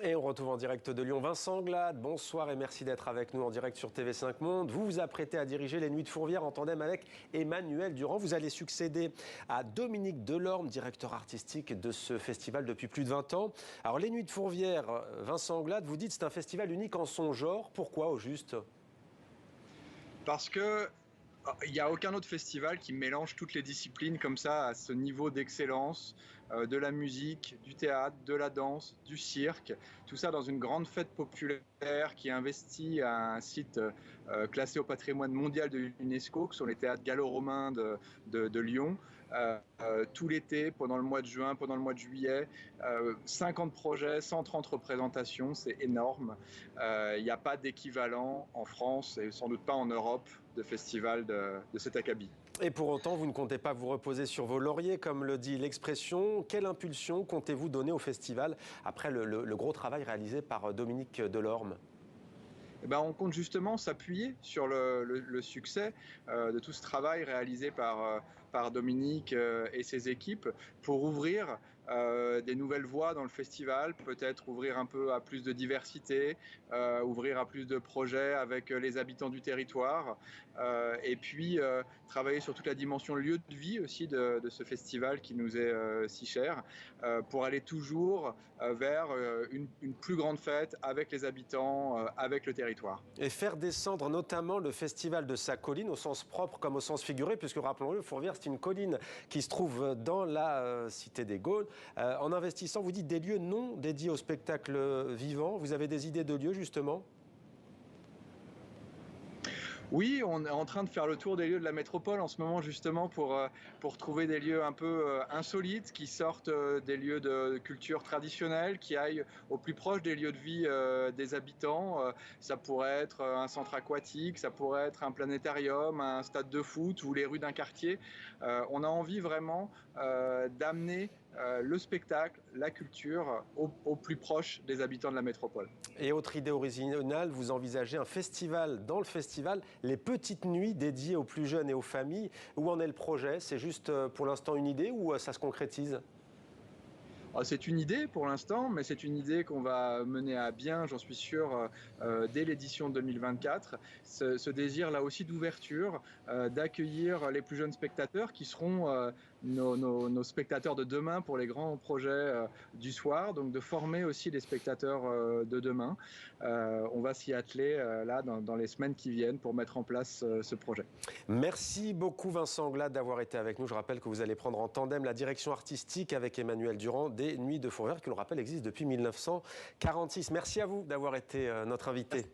Et on retrouve en direct de Lyon Vincent Anglade. Bonsoir et merci d'être avec nous en direct sur TV5 Monde. Vous vous apprêtez à diriger les Nuits de Fourvière en tandem avec Emmanuel Durand. Vous allez succéder à Dominique Delorme, directeur artistique de ce festival depuis plus de 20 ans. Alors les Nuits de Fourvière, Vincent Anglade, vous dites c'est un festival unique en son genre. Pourquoi au juste ? Parce que il n'y a aucun autre festival qui mélange toutes les disciplines comme ça à ce niveau d'excellence, de la musique, du théâtre, de la danse, du cirque, tout ça dans une grande fête populaire qui investit à un site classé au patrimoine mondial de l'UNESCO, que sont les théâtres gallo-romains de Lyon. Tout l'été, pendant le mois de juin, pendant le mois de juillet, 50 projets, 130 représentations, c'est énorme. Il n'y a pas d'équivalent en France et sans doute pas en Europe de festival de cet acabit. Et pour autant, vous ne comptez pas vous reposer sur vos lauriers, comme le dit l'expression. Quelle impulsion comptez-vous donner au festival après le gros travail réalisé par Dominique Delorme ? Eh ben, on compte justement s'appuyer sur le succès de tout ce travail réalisé par Dominique et ses équipes pour ouvrir des nouvelles voies dans le festival, peut-être ouvrir un peu à plus de diversité, ouvrir à plus de projets avec les habitants du territoire, et puis travailler sur toute la dimension lieu de vie aussi de ce festival qui nous est si cher, pour aller toujours vers une plus grande fête avec les habitants, avec le territoire. Et faire descendre notamment le festival de sa colline au sens propre comme au sens figuré, puisque rappelons-le, Fourvière c'est une colline qui se trouve dans la cité des Gaules. En investissant, vous dites des lieux non dédiés au spectacle vivant. Vous avez des idées de lieux justement ? Oui, on est en train de faire le tour des lieux de la métropole en ce moment justement pour trouver des lieux un peu insolites qui sortent des lieux de culture traditionnelle, qui aillent au plus proche des lieux de vie des habitants. Ça pourrait être un centre aquatique, ça pourrait être un planétarium, un stade de foot ou les rues d'un quartier. On a envie vraiment d'amener le spectacle, la culture au plus proche des habitants de la métropole. Et autre idée originale, vous envisagez un festival dans le festival, les petites nuits dédiées aux plus jeunes et aux familles. Où en est le projet ? C'est juste pour l'instant une idée ou ça se concrétise ? C'est une idée pour l'instant, mais c'est une idée qu'on va mener à bien, j'en suis sûr, dès l'édition 2024. Ce désir là aussi d'ouverture, d'accueillir les plus jeunes spectateurs qui seront nos spectateurs de demain pour les grands projets du soir, donc de former aussi les spectateurs de demain. On va s'y atteler là dans les semaines qui viennent pour mettre en place ce projet. Merci beaucoup Vincent Anglade d'avoir été avec nous. Je rappelle que vous allez prendre en tandem la direction artistique avec Emmanuel Durand des Nuits de Fourvière, qui, on le rappelle, existe depuis 1946. Merci à vous d'avoir été notre invité.